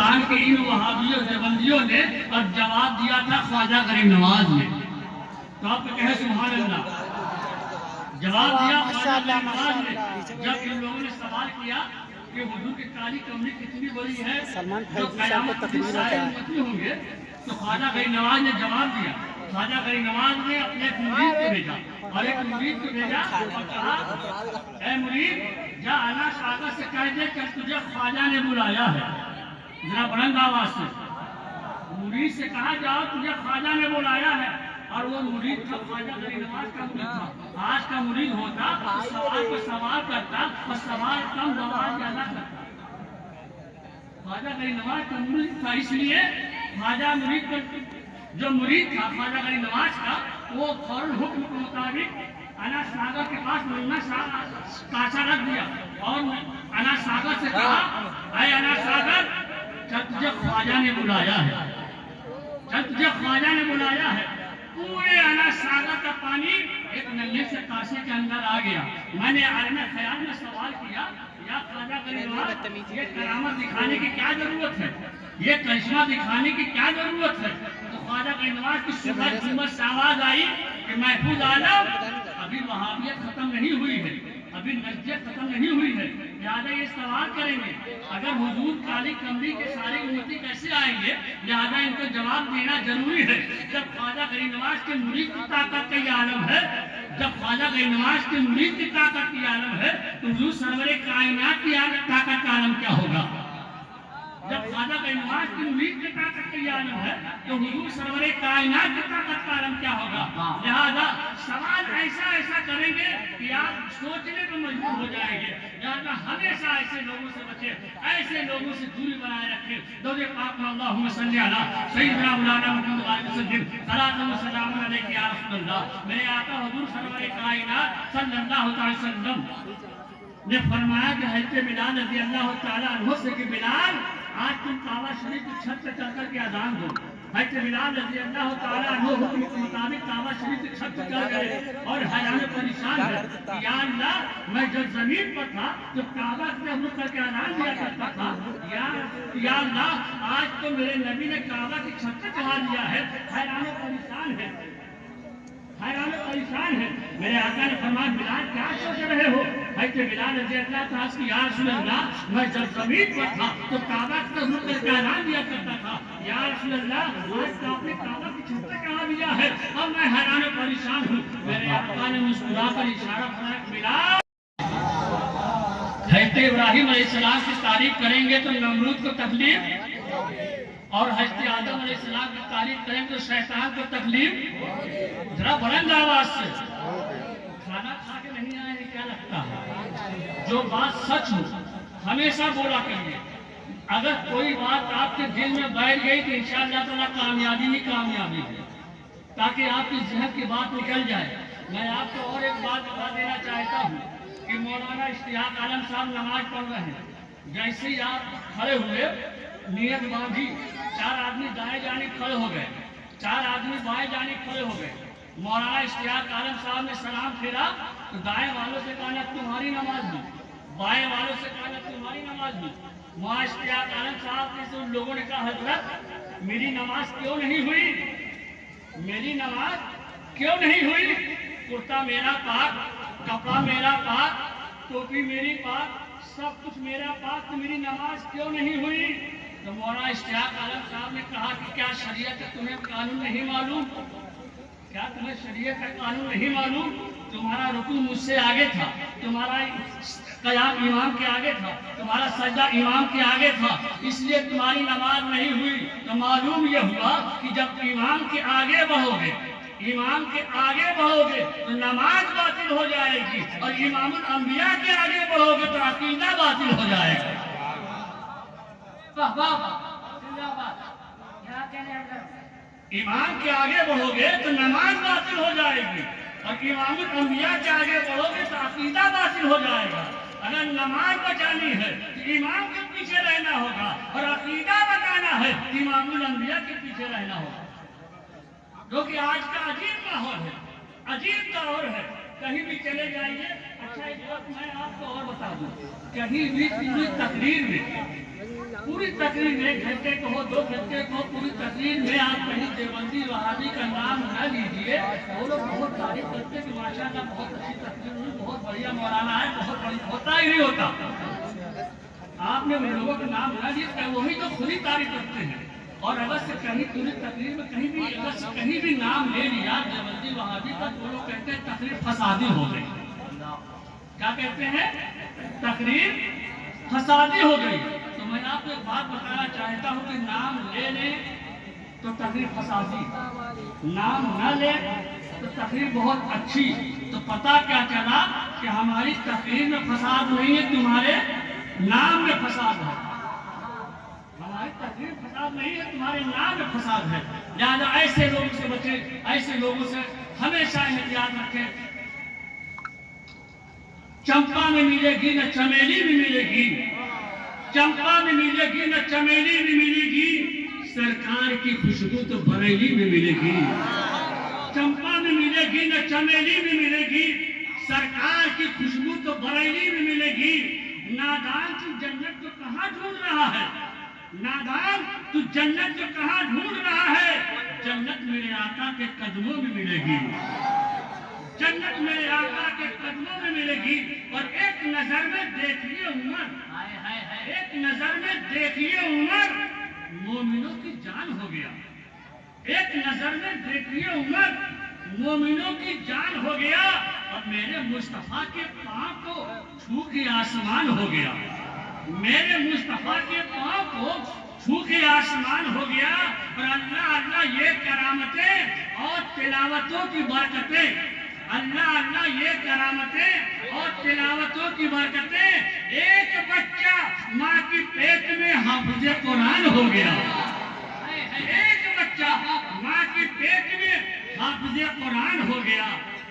ہندوستان کے ان وہابیوں دیوبندیوں نے اور جواب دیا تھا خواجہ غریب نواز نے. تو آپ کہیں سبحان اللہ. جواب دیا خواجہ غریب نواز نے جب ان لوگوں نے سوال کیا کہ حضور کی کالی کمری کتنی بڑی ہے جو قیامت کے دن سارے امتی ہوں گے. تو خواجہ غریب نواز نے جواب دیا. خواجہ غریب نواز نے اپنے ایک مرید کو بھیجا اور ایک مرید کو بھیجا اور کہا اے مرید جا اعلیٰ ساگر سے کہہ دے کہ تجھے خواجہ نے بلایا ہے. ذرا بلند آواز سے. مرید سے کہا جاؤ تجھے خواجہ نے بلایا ہے. اور وہ مرید تھا خواجہ غریب نواز کا مرید تھا. آج کا مرید ہوتا سوال کو سوال کرتا اور سوال کم جواب زیادہ کرتا. خواجہ غریب نواز کا مرید تھا اس لیے خواجہ مرید کا جو مرید تھا خواجہ غریب نواز کا وہ فوراً حکم کے مطابق انا ساگر کے پاس ملنا کاسا رکھ دیا اور انا ساگر سے کہا اے انا ساگر جب تجھے خواجہ نے بلایا ہے. جب تجھے خواجہ نے بلایا ہے. پورے انا ساگر کا پانی ایک نلے سے کاسے کے اندر آ گیا. میں نے عالم خیال میں سوال کیا یا خواجہ غریب نواز یہ کرامت دکھانے کی کیا ضرورت ہے, یہ کرشمہ دکھانے کی کیا ضرورت ہے. تو خواجہ غریب نواز کی صبح جمعہ سے آواز آئی کہ محفوظ عالم ابھی وہابیت ختم نہیں ہوئی ہے, ابھی نجیت ختم نہیں ہوئی ہے. لہٰذا یہ سوال کریں گے اگر حضور کالی کمری کے سارے امتی کیسے آئیں گے, لہٰذا ان کو جواب دینا ضروری ہے. جب خواجہ غریب نواز کے مرید کی طاقت کا یہ عالم ہے, جب خواجہ غریب نواز کے مرید کی طاقت کی عالم ہے تو حضور سرور کائنات کی طاقت کا عالم کیا ہوگا. جب خواجہ غریب نواز کی مرید کی طاقت کا یہ عالم ہے تو حضور سرور کائنات کی طاقت کا عالم کیا ہوگا. لہذا سوال ایسا ایسا کریں گے کہ آپ سوچنے کو مجبور ہو جائیں گے. لہذا ہمیشہ ایسے لوگوں سے بچے, ایسے لوگوں سے دوری بنائے رکھیں. درود پاک میں اللہم صلی علی سیدنا مولانا محمد علیہ وسلم صلاۃ و سلام علیک یا رسول اللہ. میرے آقا حضور سرور کائنات صلی اللہ علیہ وسلم نے فرمایا کہ حضرت بلال رضی اللہ تعالیٰ عنہ سے کہ بلال آج تم کعبہ شریف کی چھت پہ چڑھ کر کے اذان دو. حضرت بلال رضی اللہ تعالیٰ عنہ حکم کے مطابق کعبہ شریف کی چھت پہ چڑھ گئے اور حیران پریشان ہے کہ یا اللہ میں جب زمین پر تھا تو کعبہ سے رک کر کے اذان دیا کرتا تھا, یا اللہ آج تو میرے نبی نے کعبہ کی چھت پہ چڑھا دیا ہے. حیران پریشان ہے, حیران پریشان ہے. میرے آقا نے فرمایا بلال کیا سوچ رہے ہو. حضرت بلال رضی اللہ تعالیٰ کی یا رسول اللہ میں جب زمین پر تھا تو کعبہ کی طرف رک کر کے اذان دیا کرتا تھا. یا رسول اللہ آج تو آپ نے کعبہ کی چھت پہ چڑھا دیا ہے اور میں حیران و پریشان ہوں. میرے آقا نے مسکرا کر اشارہ فرمایا بلال حضرت ابراہیم علیہ السلام کی تعریف کریں گے تو نمرود کو تکلیف اور حضرت آدم علیہ السلام کی تعریف کریں گے تو شیطان کو تکلیف. ذرا بلند آواز سے. کھانا کھا کے نہیں آئے کیا لگتا ہے. جو بات سچ ہو ہمیشہ بولا کریے. اگر کوئی بات آپ کے دل میں بیٹھ گئی تو انشاءاللہ تعالیٰ کامیابی ہی کامیابی ہے, تاکہ آپ کی ذہن کی بات نکل جائے. میں آپ کو اور ایک بات بتا دینا چاہتا ہوں کہ مولانا اشتیاق عالم صاحب نماز پڑھ رہے ہیں. جیسے ہی آپ کھڑے ہوئے نیت باندھی, 4 آدمی دائیں جانب کھڑے ہو گئے, 4 آدمی بائیں جانب کھڑے ہو گئے. مولانا اشتیاق عالم صاحب نے سلام پھیرا تو دائیں والوں سے کہا تمہاری نماز بھی, بائیں والوں سے کہا تمہاری نماز بھی. مولانا اشتیاق عالم صاحب نے سے ان لوگوں نے کہا حضرت میری نماز کیوں نہیں ہوئی, میری نماز کیوں نہیں ہوئی. کرتا میرا پاک, کپڑا میرا پاک, ٹوپی میری پاک, سب کچھ میرا پاک, تو میری نماز کیوں نہیں ہوئی. تو مولانا اشتیاق عالم صاحب نے کہا کہ کیا شریعت کا تمہیں قانون نہیں معلوم, کیا تمہیں شریعت کا قانون نہیں معلوم. تمہارا رکوع مجھ سے آگے تھا, تمہارا قیام امام کے آگے تھا, تمہارا سجدہ امام کے آگے تھا, اس لیے تمہاری نماز نہیں ہوئی. تو معلوم یہ ہوا کہ جب امام کے آگے بڑھو گے, امام کے آگے بڑھو گے تو نماز باطل ہو جائے گی, اور امام الانبیاء کے آگے بڑھو گے تو عقیدہ باطل ہو جائے گا. امام کے آگے بڑھو گے تو نماز باطل ہو جائے گی, اور امام الانبیاء کے آگے بڑھو گے تو عقیدہ باطل ہو جائے گا. اگر نماز بچانی ہے تو امام کے پیچھے رہنا ہوگا, اور عقیدہ بچانا ہے تو امام الانبیاء کے پیچھے رہنا ہوگا. جو کہ آج کا عجیب ماحول ہے, عجیب دور ہے. کہیں بھی چلے جائیے. اچھا ایک بات میں آپ کو اور بتا دوں, کہیں بھی پوری تقریر میں 1 گھنٹے کو ہو 2 گھنٹے کو پوری تقریر میں آپ کہیں دیوبندی وہابی کا نام نہ لیجیے. وہ لوگ بہت تعریف کرتے کہ ماشاءاللہ بہت اچھی تقریر ہوئی, بہت بڑھیا مولانا ہے, بہت بڑھیا. ہوتا ہی نہیں ہوتا. آپ نے ان لوگوں کا نام نہ لیا, وہی تو خود ہی تعریف کرتے ہیں. اور اگر سے کہیں پوری تقریر میں کہیں بھی نام لے لیا دیوبندی وہابی کا, تو لوگ کہتے ہیں تقریر فسادی ہو گئی. کیا کہتے ہیں؟ تقریر فسادی ہو گئی. تو میں آپ کو ایک بات بتانا چاہتا ہوں کہ نام لے لیں تو تقریر فسادی, نام نہ لے تو تقریر بہت اچھی. تو پتہ کیا چلا کہ ہماری تقریر میں فساد نہیں ہے, تمہارے نام میں فساد ہے. ہماری تقریر فساد نہیں ہے, تمہارے نام میں فساد ہے. لہٰذا ایسے لوگوں سے بچیں, ایسے لوگوں سے ہمیشہ احتیاط رکھیں. چمپا میں ملے گی نہ چمیلی میں ملے گی, چمپا میں ملے گی نہ چمیلی میں ملے گی, سرکار کی خوشبو تو بریلی میں ملے گی. چمپا میں ملے گی نہ چمیلی میں ملے گی, سرکار کی خوشبو تو بریلی میں ملے گی. نادان تو جنت کو کہاں ڈھونڈ رہا ہے, نادان تو جنت کو کہاں ڈھونڈ رہا ہے, جنت میرے آقا کے قدموں میں ملے گی. جنت میرے آقا کے قدموں میں ملے گی. اور ایک نظر میں دیکھیے عمر, ایک نظر میں دیکھیے عمر, مومنوں کی جان ہو گیا. ایک نظر میں دیکھیے عمر, مومنوں کی جان ہو گیا. اور میرے مصطفیٰ کے پاؤں کو چھو کے آسمان ہو گیا. میرے مصطفیٰ کے پاؤں کو چھو کے آسمان ہو گیا. اور اللہ اللہ یہ کرامتیں اور تلاوتوں کی برکتیں, اللہ اللہ یہ کرامتیں اور تلاوتوں کی برکتیں. ایک بچہ ماں کی پیٹ میں حافظ قرآن ہو گیا. ایک بچہ ماں کی پیٹ میں حافظ قرآن ہو گیا.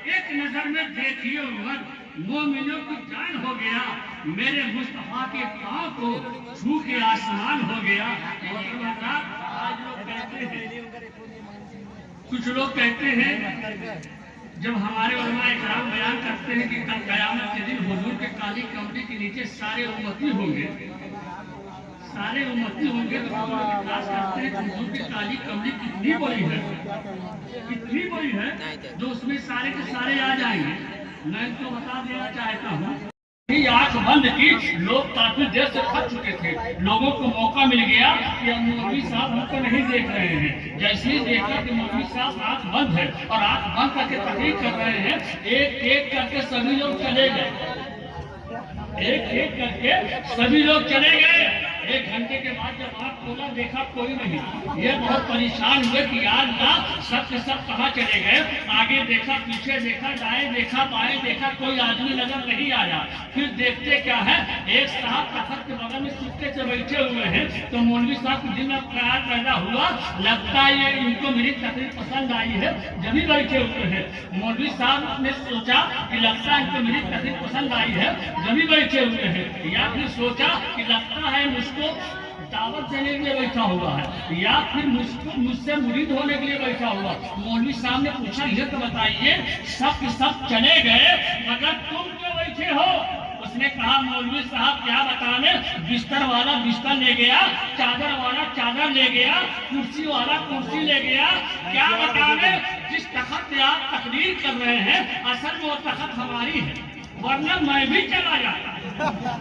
ایک نظر میں دیکھیے عمر, مومنوں کی جان ہو گیا. میرے مصطفیٰ کے پاؤں کو چھو کے آسمان ہو گیا. آج لوگ کہتے ہیں, کچھ لوگ کہتے ہیں, جب ہمارے علماء اکرام بیان کرتے ہیں کہ کل قیامت کے دن حضور کے کالی کمری کے نیچے سارے امتی ہوں گے, سارے امتی ہوں گے, تو اعتراض کرتے ہیں کہ حضور کی کالی کمری کتنی بڑی ہے, کتنی بڑی ہے جو اس میں سارے کے سارے آ جائیں گے. میں ان کو بتا دینا چاہتا ہوں, آنکھ بند کی, لوگ کافی دیر سے تھک چکے تھے. لوگوں کو موقع مل گیا کہ اب مولوی صاحب ہم کو نہیں دیکھ رہے ہیں. جیسے ہی دیکھا کہ مولوی صاحب آنکھ بند ہے اور آنکھ بند کر کے تقریر کر رہے ہیں, ایک ایک کر کے سبھی لوگ چلے گئے. ایک ایک کر کے سبھی لوگ چلے گئے. 1 گھنٹے کے بعد جب آنکھ کھولا دیکھا کوئی نہیں. یہ بہت پریشان ہوئے کہ یا اللہ سب کے سب کہاں چلے گئے. آگے دیکھا, پیچھے دیکھا, دائیں دیکھا, بائیں دیکھا, کوئی آدمی نظر نہیں آیا. پھر دیکھتے کیا ہے, ایک صاحب تخت کے بغل میں چپکے سے بیٹھے ہوئے ہیں. تو مولوی صاحب کے دل میں خیال پیدا ہوا, لگتا ہے یہ ان کو میری تقریر پسند آئی ہے, جبھی بیٹھے ہوئے ہیں. مولوی صاحب نے سوچا کہ لگتا ہے ان کو میری تقریر پسند آئی ہے, جبھی بیٹھے ہوئے ہیں. یا پھر سوچا کہ لگتا ہے مجھ کو دعوت دینے کے لیے بیٹھا ہوا ہے, یا پھر مجھ سے مرید ہونے کے لیے بیٹھا ہوا. مولوی صاحب نے پوچھا, یہ تو بتائیے سب کے سب چلے گئے مگر تم کیوں بیٹھے ہو. اس نے کہا, مولوی صاحب کیا بتانے, بستر والا بستر لے گیا, چادر والا چادر لے گیا, کرسی والا کرسی لے گیا. کیا بتانے, جس تخت پہ آپ تقریر کر رہے ہیں اصل میں وہ تخت ہماری ہے, ورنہ میں بھی چلا جاتا.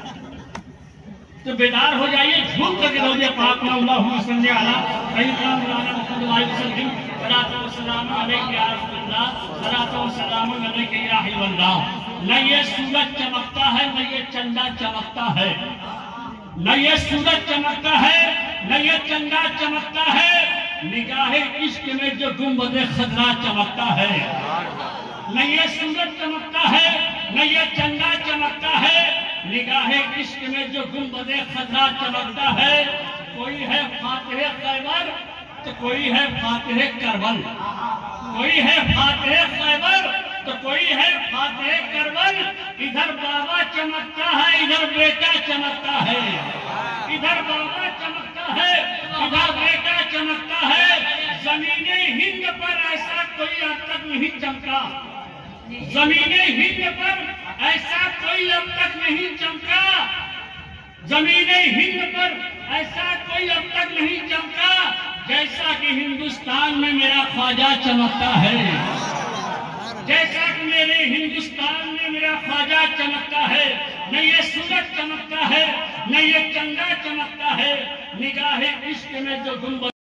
تو بیدار ہو جائیے, جھوم کر کے روزے پاک میں اللہم صلی علی سیدنا مولانا محمد علیہ وسلم, صلاۃ و سلام علیک یا رسول اللہ, صلاۃ و سلام علیک یا حبیب اللہ. نہ یہ سورج چمکتا ہے, نہ یہ چندہ چمکتا ہے, نہ یہ سورج چمکتا ہے, نہ یہ چندہ چمکتا ہے, نگاہ عشق میں جو گنبد خضرا چمکتا ہے. نہ یہ سورج چمکتا ہے, نہ یہ چندہ چمکتا ہے, نگاہ عشق میں جو گنبد خضرا چمکتا ہے. کوئی ہے فاتح خیبر تو کوئی ہے فاتح کربل, کوئی ہے فاتح خیبر تو کوئی ہے فاتح کربل. ادھر بابا چمکتا ہے, ادھر بیٹا چمکتا ہے, ادھر بابا چمکتا ہے, ادھر بیٹا چمکتا ہے. زمین ہند پر ایسا کوئی اب تک نہیں چمکا, زمین ہند پر ایسا کوئی اب تک نہیں چمکا، زمین ہند پر ایسا کوئی اب تک نہیں چمکا جیسا کہ ہندوستان میں میرا خواجہ چمکتا ہے، جیسا کہ میرے ہندوستان میں میرا خواجہ چمکتا ہے۔ نہ یہ سورج چمکتا ہے، نہ یہ چندہ چمکتا ہے، نگاہ عشق میں جو گنبد